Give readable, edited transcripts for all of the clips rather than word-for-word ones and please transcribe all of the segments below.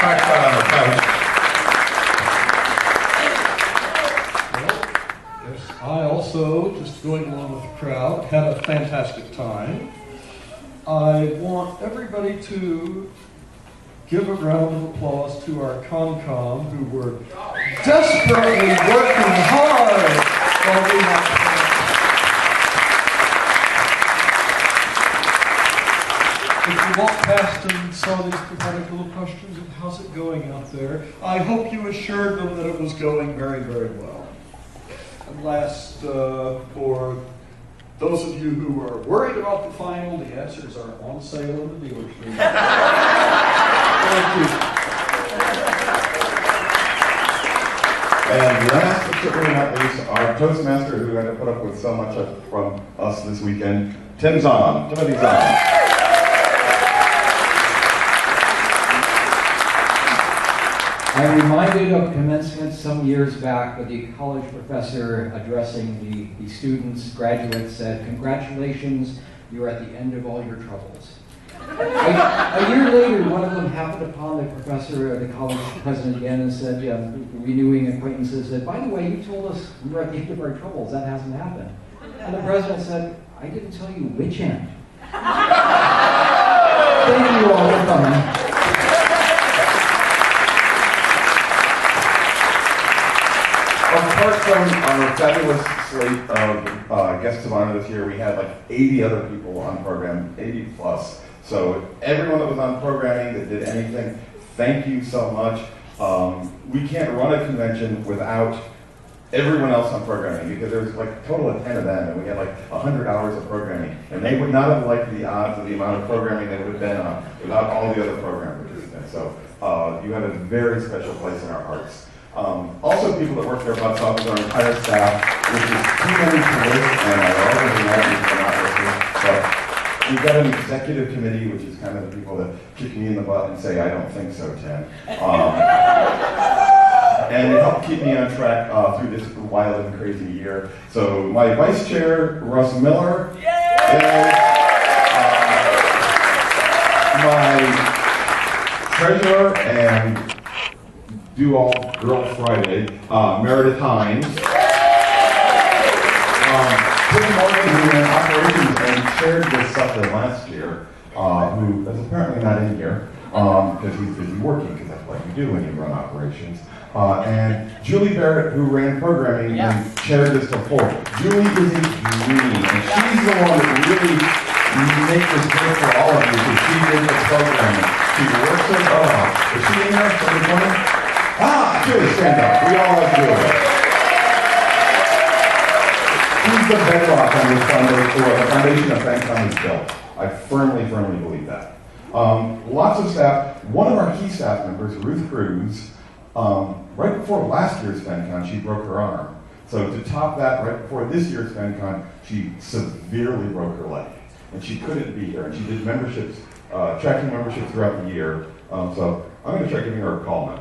cracked out on the couch. Well, yes, I also, just going along with the crowd, had a fantastic time. I want everybody to give a round of applause to our CONCOM who were desperately working hard while we had. If you walked past and saw these pathetic little questions of how's it going out there, I hope you assured them that it was going very, very well. And last, for those of you who are worried about the final, the answers are on sale in the dealership. Thank you. And last but certainly not least, our Toastmaster who had to put up with so much from us this weekend, Timothy Zahn. I'm reminded of commencement some years back with the college professor addressing the students, graduates, said, "Congratulations, you're at the end of all your troubles." A year later, one of them happened upon the professor, the college president again, and said, renewing acquaintances, said, "By the way, you told us we were at the end of our troubles. That hasn't happened." And the president said, "I didn't tell you which end." Thank you all for coming. Apart from our fabulous slate of guests of honor this year, we had like 80 other people on program, 80 plus. So everyone that was on programming that did anything, thank you so much. We can't run a convention without everyone else on programming because there's like a total of 10 of them and we had like 100 hours of programming. And they would not have liked the odds of the amount of programming they would have been on without all the other program participants. So you have a very special place in our hearts. Also, people that work their butts off is our entire staff, which is too many to list, and I already imagine they're not listening. But we've got an executive committee, which is kind of the people that kick me in the butt and say, "I don't think so, Tim." And it helped keep me on track through this wild and crazy year. So my vice chair, Russ Miller, and my treasurer and Do All Girl Friday, Meredith Hines. Tim Morgan, who ran operations and chaired this session last year, who is apparently not in here, because he's busy working, because that's what you do when you run operations. And Julie Barrett, who ran programming and chaired this before. Julie is a dream, and she's the one that really makes this great for all of you, because she did the programming. She works so well. Is she in there? Somebody? Julie, stand up. We all have Julie. She's the bedrock on this foundation, or the foundation of FenCon is built. I firmly believe that. Lots of staff. One of our key staff members, Ruth Cruz, right before last year's FenCon, she broke her arm. So to top that, right before this year's FenCon, she severely broke her leg. And she couldn't be here. And she did memberships, tracking memberships throughout the year. So I'm going to try giving her a call now.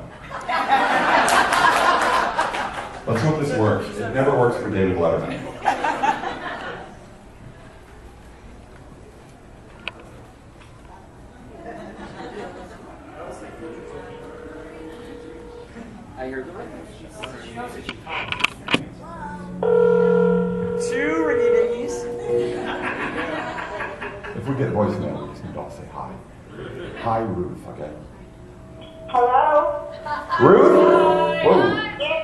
Let's hope this works. It never works for David Letterman. I heard the Two ringy dingies. If we get voicemail, we just need to all say hi. Hi, Ruth. Okay. Hello? Ruth? Whoa. Yes.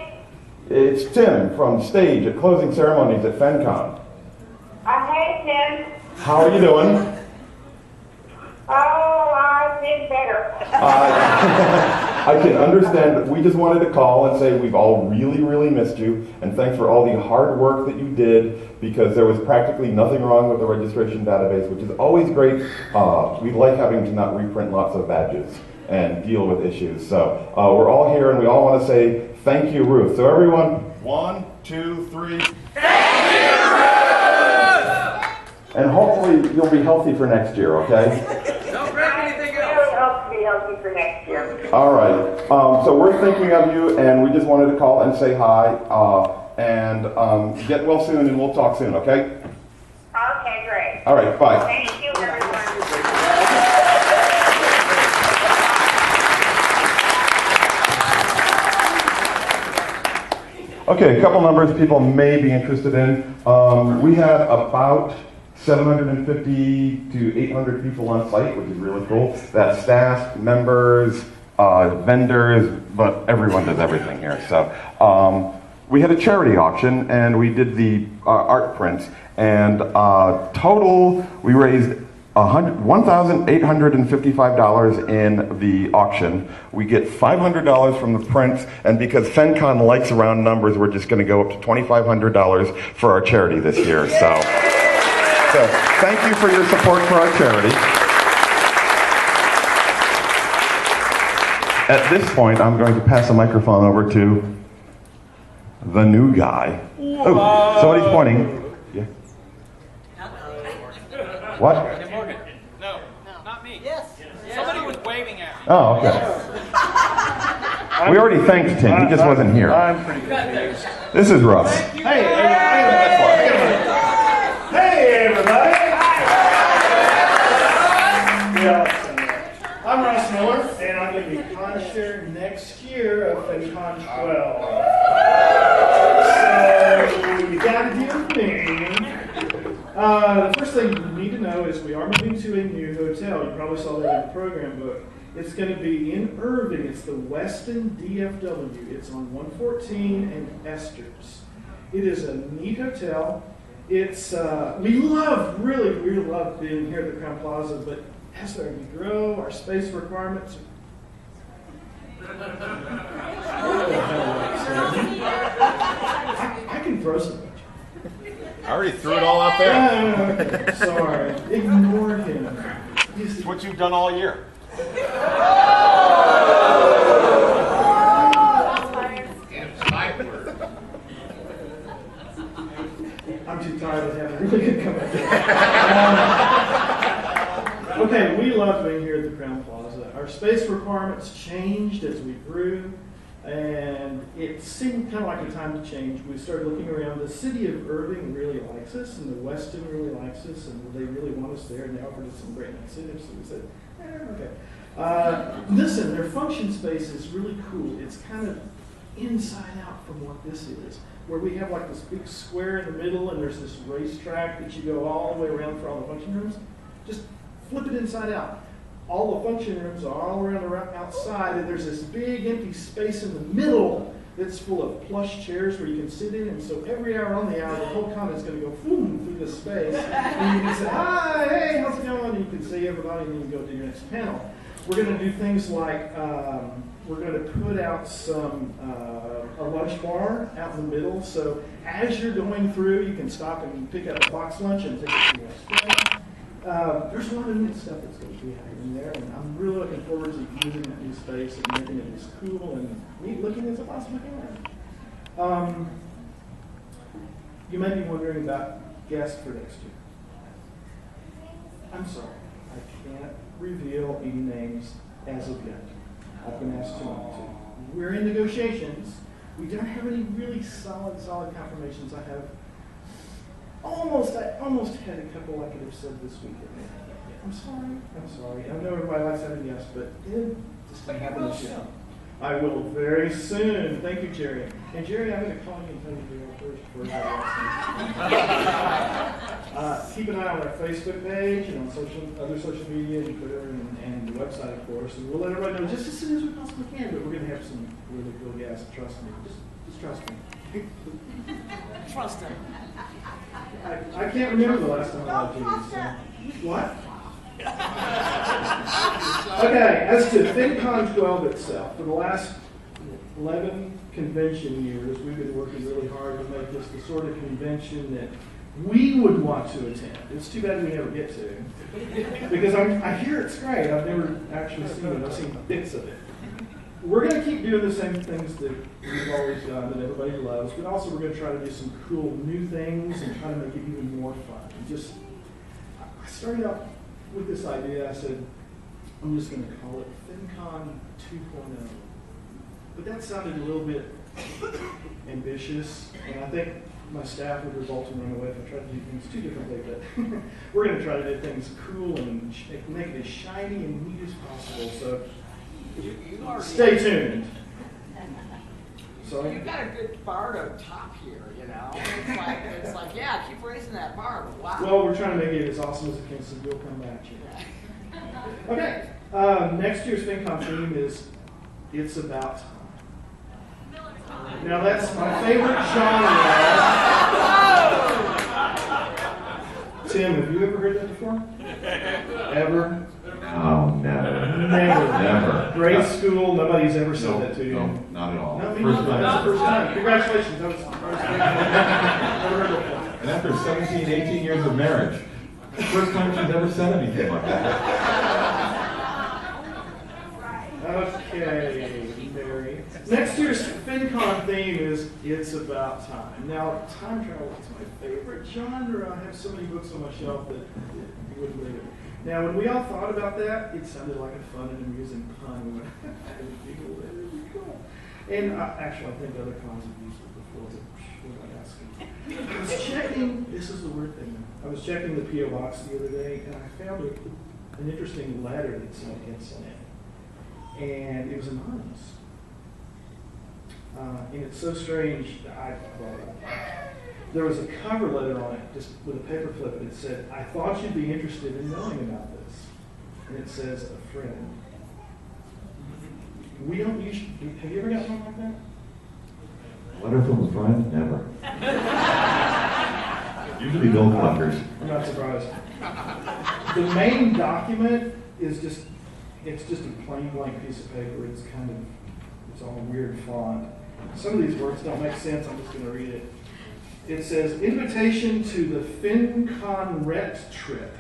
It's Tim from stage at Closing Ceremonies at FenCon. Hey, Tim. How are you doing? Oh, I did better. I can understand, but we just wanted to call and say we've all really missed you, and thanks for all the hard work that you did, because there was practically nothing wrong with the registration database, which is always great. We like having to not reprint lots of badges and deal with issues. So we're all here, and we all want to say thank you, Ruth. So everyone, 1, 2, 3. Thank you, Ruth! And hopefully you'll be healthy for next year, okay? Don't break anything I else. really hope to be healthy for next year. All right. So we're thinking of you, and we just wanted to call and say hi, and get well soon, and we'll talk soon, okay? Okay, great. All right, bye. Thank you, everyone. Okay, a couple numbers people may be interested in. We had about 750 to 800 people on site, which is really cool. That's staff, members, vendors, but everyone does everything here. So we had a charity auction, and we did the art prints, and total we raised $1,855 in the auction. We get $500 from the prints, and because FenCon likes round numbers, we're just going to go up to $2,500 for our charity this year. So thank you for your support for our charity. At this point, I'm going to pass the microphone over to the new guy. Oh, somebody's pointing. Yeah. What? No, not me. Yes. Somebody was waving at me. Oh, okay. We already thanked Tim. He just wasn't here. I'm pretty confused. This is Russ. Hey, everybody. Yeah, I'm Russ Miller, and I'm going to be conchair next year of FenCon XII. So, you got to deal with me. The first thing you need to know is we are moving to a new hotel. You probably saw that in the program book. It's going to be in Irving. It's the Westin DFW. It's on 114 and Esters. It is a neat hotel. It's we really love being here at the Crowne Plaza, but as we grow, our space requirements. I can throw some. I already threw it all out there. Sorry, ignore him. It's what you've done all year. I'm too tired of having a really good comeback. Okay, we love being here at the Crowne Plaza. Our space requirements changed as we grew, and it seemed kind of like a time to change. We started looking around. The city of Irving really likes us, and the Westin really likes us, and they really want us there, and they offered us some great incentives, so we said, okay. Listen, their function space is really cool. It's kind of inside out from what this is, where we have like this big square in the middle, and there's this racetrack that you go all the way around for all the function rooms. Just flip it inside out. All the function rooms are all around the outside, and there's this big empty space in the middle that's full of plush chairs where you can sit in, and so every hour on the hour, the whole con is going to go boom through this space, and you can say, hi, hey, how's it going? And you can see everybody, and then you go to your next panel. We're going to do things like, we're going to put out some, a lunch bar out in the middle, so as you're going through, you can stop and pick up a box lunch and take it to your next place. There's a lot of neat stuff that's going to be happening there, and I'm really looking forward to using that new space and making it as cool and neat looking as it possibly can. You may be wondering about guests for next year. I'm sorry, I can't reveal any names as of yet. I've been asked to not to. We're in negotiations. We don't have any really solid confirmations. I almost had a couple I could have said this weekend. I'm sorry. I know everybody likes having guests, but it just didn't happen this year. I will very soon. Thank you, Jerry. And Jerry, I'm going to call you and tell you to go first. Keep an eye on our Facebook page and on other social media and Twitter and the website, of course. And we'll let everybody know just as soon as we possibly can. But we're going to have some really cool guests. Trust me. Just trust me. Trust him. I can't remember the last time I did this. So. What? Okay, as to FenCon XII itself, for the last 11 convention years, we've been working really hard to make this the sort of convention that we would want to attend. It's too bad we never get to, because I hear it's great. I've never actually seen it. I've seen bits of it. We're going to keep doing the same things that we've always done that everybody loves, but also we're going to try to do some cool new things and try to make it even more fun. I started out with this idea. I said, I'm just going to call it FenCon 2.0. But that sounded a little bit ambitious, and I think my staff would revolt and run away if I tried to do things too differently. But we're going to try to do things cool and make it as shiny and neat as possible. So stay tuned. So So You've got a good bar to top here, you know? It's like, yeah, keep raising that bar, but wow. well, we're trying to make it as awesome as it can, so we'll come back to you. Okay, next year's FenCon theme is It's About Time. Now that's my favorite genre. Tim, have you ever heard that before? Ever? Oh, never. Never. Grade school, nobody's ever said that to you. No, not at all. No, me First neither. time. That's the first time. Congratulations. That was never heard that before. And after 17, 18 years of marriage, the first time she's ever said anything like that. Okay, Mary. Next year's FenCon theme is It's About Time. Now, time travel is my favorite genre. I have so many books on my shelf that you wouldn't believe it. Now, when we all thought about that, it sounded like a fun and amusing pun. We went, there we go. And actually, I think other cons have used it before, but we're not asking. I was checking, this is the weird thing. I was checking the P.O. box the other day, and I found an interesting letter that someone had sent in. And it was anonymous. And it's so strange that I brought it up. There was a cover letter on it, just with a paper clip, and it said, I thought you'd be interested in knowing about this. And it says, a friend. We don't usually, have you ever got something like that? Letter from a friend? Never. Usually bill collectors. I'm not surprised. The main document is just, it's just a plain blank piece of paper. It's kind of, it's all weird font. Some of these words don't make sense. I'm just going to read it. It says, invitation to the FenCon Ret trip.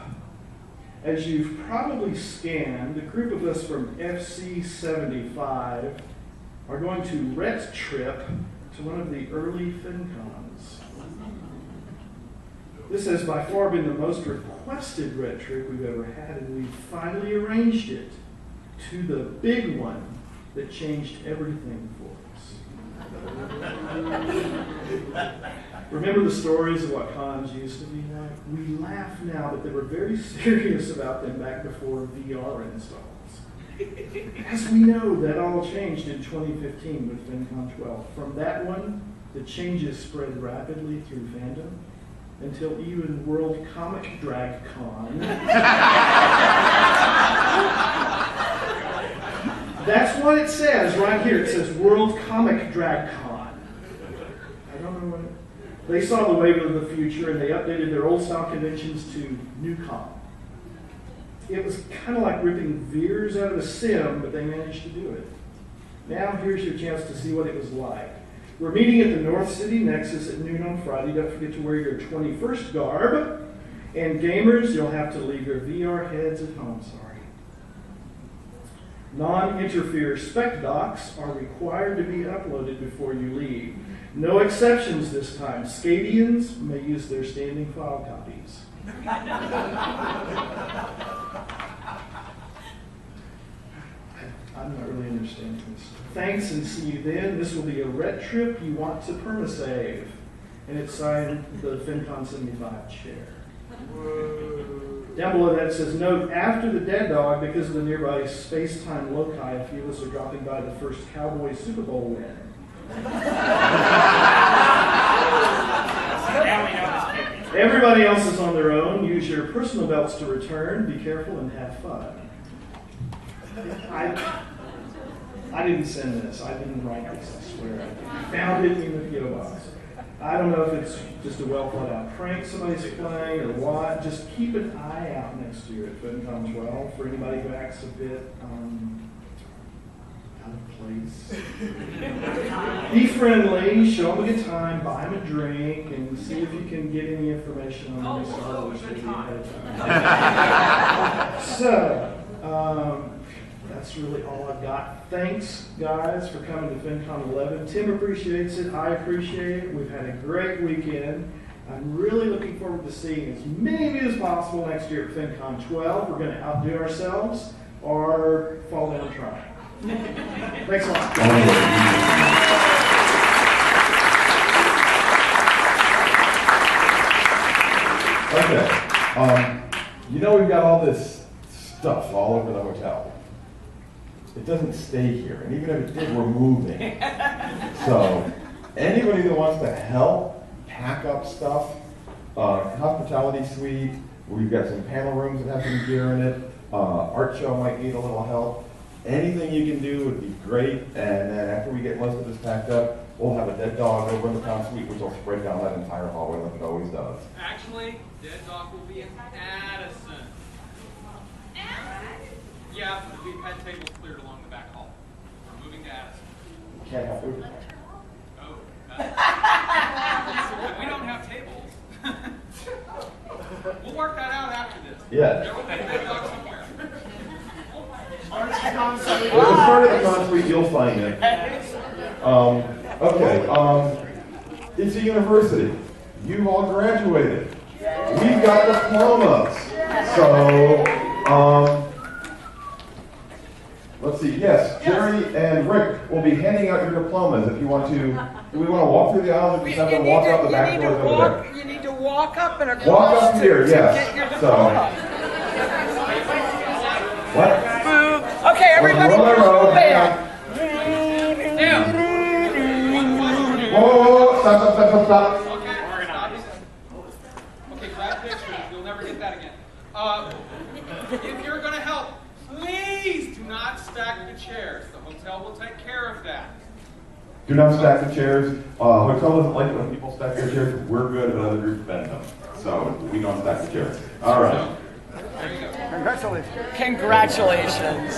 As you've probably scanned, a group of us from FC 75 are going to Ret trip to one of the early FenCons. This has by far been the most requested Ret trip we've ever had, and we've finally arranged it to the big one that changed everything for us. Remember the stories of what cons used to be like? We laugh now, but they were very serious about them back before VR installs. As we know, that all changed in 2015 with FenCon 12. From that one, the changes spread rapidly through fandom until even World Comic Drag Con. That's what it says right here. It says World Comic Drag Con. I don't know what it. They saw the wave of the future and they updated their old style conventions to New Con. It was kind of like ripping veers out of a sim, but they managed to do it. Now here's your chance to see what it was like. We're meeting at the North City Nexus at noon on Friday. Don't forget to wear your 21st garb. And gamers, you'll have to leave your VR heads at home, sorry. Non-interfere spec docs are required to be uploaded before you leave. No exceptions this time. Scadians may use their standing file copies. I'm not really understanding this. Thanks and see you then. This will be a ret trip you want to perma-save. And it's signed the FenCon 75 chair. Down below that it says, note, after the dead dog, because of the nearby space-time loci, a few of us are dropping by the first Cowboys Super Bowl win. Everybody else is on their own. Use your personal belts to return. Be careful and have fun. I didn't send this. I didn't write this, I swear. I found it in the P.O. box. I don't know if it's just a well-thought-out prank somebody's playing or what. Just keep an eye out next year at FenCon 12 for anybody who acts a bit out of place. Be friendly, show them a good time, buy them a drink, and see if you can get any information on the new Star Wars movie ahead of time. So, that's really all I've got. Thanks, guys, for coming to FenCon 11. Tim appreciates it. I appreciate it. We've had a great weekend. I'm really looking forward to seeing as many of you as possible next year at FenCon 12. We're going to outdo ourselves or fall down trying. Thanks a lot. Okay. You know we've got all this stuff all over the hotel. It doesn't stay here, and even if it did, we're moving. So anybody that wants to help pack up stuff, hospitality suite, we've got some panel rooms that have some gear in it, art show might need a little help. Anything you can do would be great, and then after we get most of this packed up, we'll have a dead dog over in the town suite, which will spread down that entire hallway like it always does. Actually, dead dog will be in Addison. Yeah, we've had tables cleared along the back hall. We're moving to Addison. Can't have food. Oh, we don't have tables. We'll work that out after this. Yeah. There will be a dead dog somewhere. Well, the start of the concrete, you'll find it. Okay, it's a university. You've all graduated. We've got diplomas. So, let's see, yes, Jerry and Rick will be handing out your diplomas if you want to. Do we want to walk through the aisles or just have them walk out the back doors over there? You need to walk up and across Walk up here, to yes. get your So, diploma. what? Okay, everybody, Roll the road, hang on. Whoa, stop. Okay, stop. Okay, grab pictures. You'll never get that again. If you're going to help, please do not stack the chairs. The hotel will take care of that. Do not stack the chairs. Hotel doesn't like it when people stack their chairs. We're good at other groups bend them. So we don't stack the chairs. All right. There you go. Congratulations.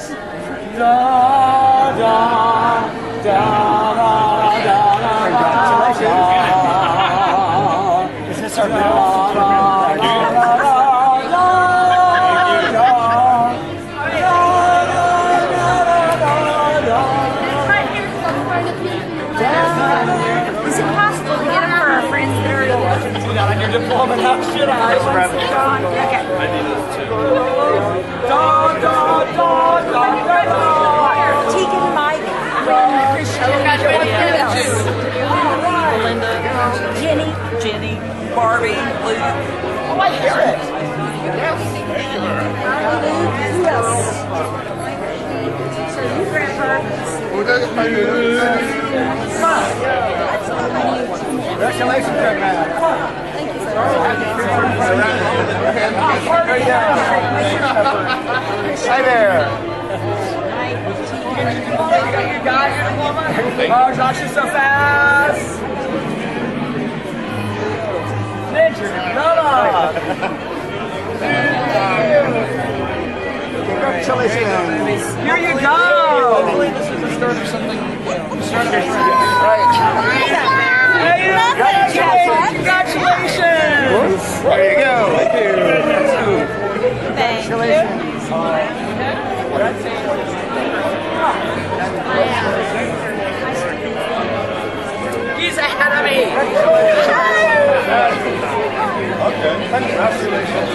Is this our Is it possible to get them for our friends that are looking to that on your diploma? How should I? Okay. Tegan and Mike. Linda. Jenny. Barbie. Luke. Oh, I hear it. Who else? So you grab her. Congratulations, young man. Thank you, sir. Hi there. You got your diploma? Oh, Josh is so fast. Ninja, Congratulations. here you go. Hopefully this is the start of something. Congratulations. There you go. Thank you. He's ahead of me. Okay. Congratulations.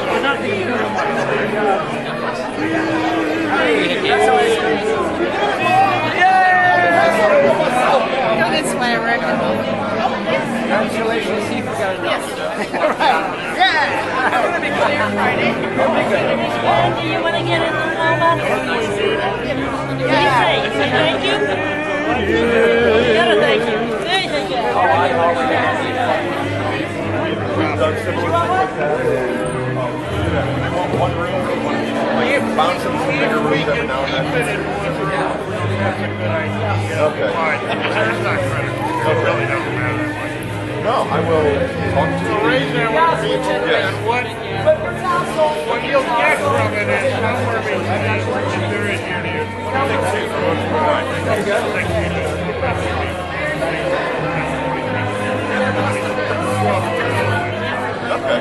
Go this way, Rick. Congratulations. See if we got enough. Do you want to get in the diploma? Yeah. Thank you. Yeah, thank you. Thank you. We've done similar things like that. One room. You found some bigger rooms every now and then. Okay. That's not critical. It really doesn't matter. No, I will talk to you. Raise that one for people, and what you'll get from it is somewhere between there and here. Okay.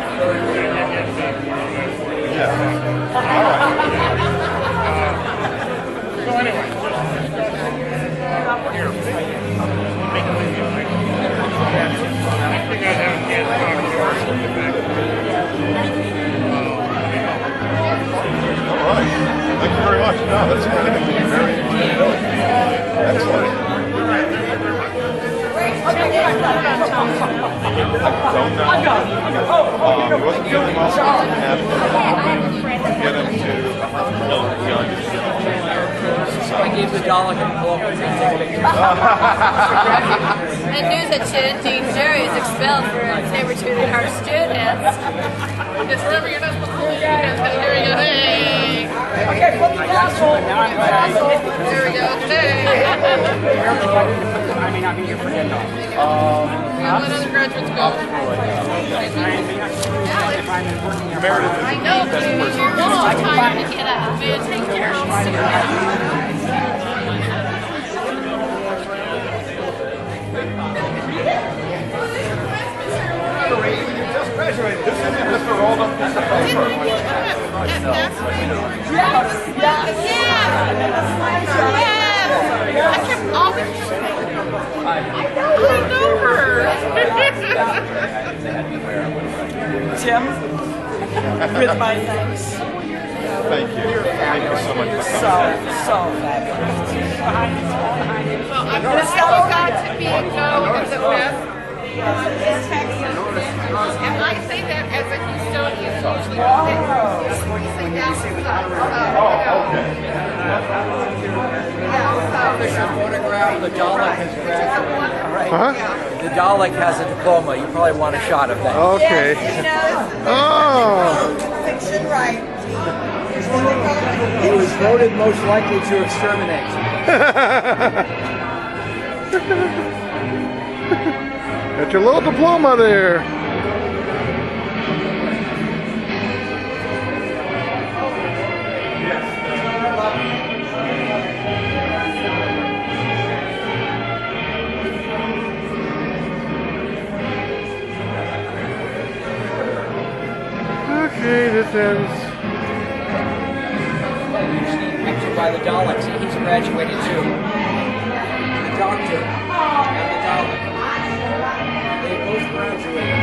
Yeah. All right. So anyway, here. I think I have a chance to talk to yours in the back. All right. Thank you very much. No, that's very excellent. Wasn't giving them all and get them to I gave the Dalek a diploma to take a picture. And news that Dean Jerry is expelled for saber-tooting our students. Just remember you're not supposed to do that. There we go. Hey. Okay, put the castle. There we go. Hey. I may not be here for dinner. We have let undergraduates go. I know, but you're all tired to get up. Man, take care of Just graduated. This is Mr. Rolled Up. I kept always I know her. Tim, with my thanks. Thank you. Thank you so much for coming. So fabulous. Well, I'm going to got to be a go in the best. And I say that as a Houstonian usually. There's a photograph. The Dalek has graduated. Huh? The Dalek has a diploma. You probably want a shot of that. Okay. Oh. Fiction right. He was voted most likely to exterminate. Got your little diploma there. Okay, this ends. Usually pictured by the Daleks. He's graduated too. The Doctor and the Dalek. They both graduated.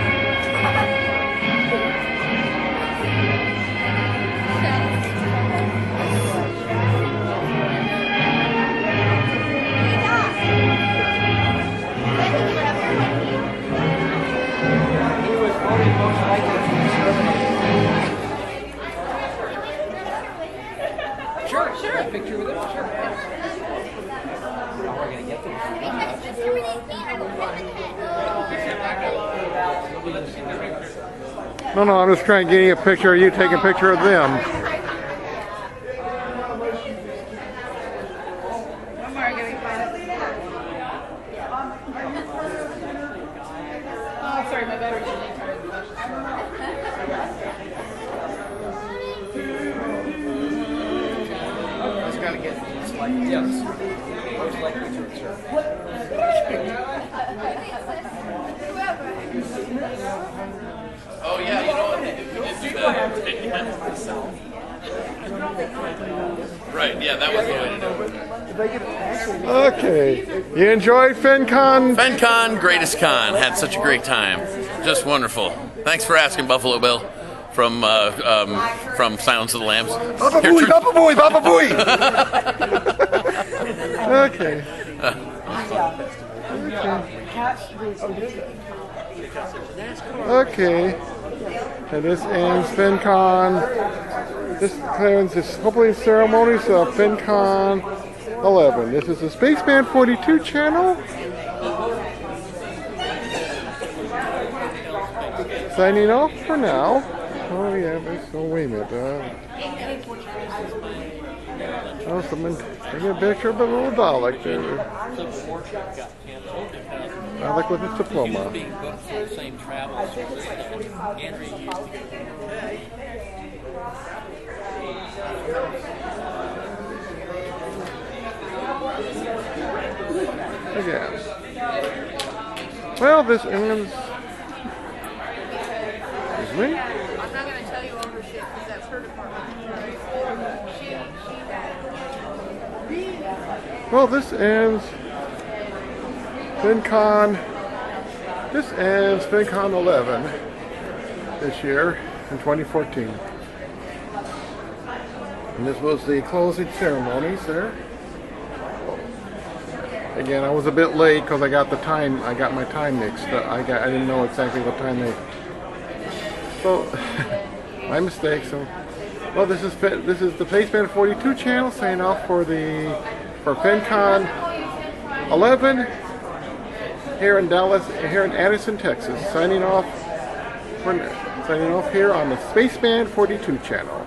He was voted most likely to exterminate. Sure. A picture with him? Sure. Now we're going to get them. No, I'm just trying to get you a picture of you taking a picture of them. Oh, sorry, my battery's really He's got to get selected. Yes. Most likely to exterminate. Oh yeah, you know what? Did do that. Right, yeah, that was the way to do it. Okay. You enjoyed FenCon? FenCon, greatest con. Had such a great time. Just wonderful. Thanks for asking, Buffalo Bill from Silence of the Lambs. Papa Booey, Papa Booey, Papa Booey! Okay. Okay. And this ends FenCon. This ends this opening ceremonies of FenCon 11. This is the Spaceman 42 channel. Signing off for now. Oh yeah, wait a minute. Oh, someone taking a picture of a little Dalek there. Dalek with his diploma. Again. Well, this ends. Excuse me. I'm not going to tell you all her shit because that's her department. Well, this ends FenCon. This ends FenCon 11 this year in 2014. And this was the closing ceremonies there. Again, I was a bit late because I got my time mixed up. I didn't know exactly what time they. So, my mistake. So, well, this is the Spaceman 42 channel saying off for the for FenCon 11 here in Dallas, here in Addison, Texas. Signing off here on the Spaceman 42 channel.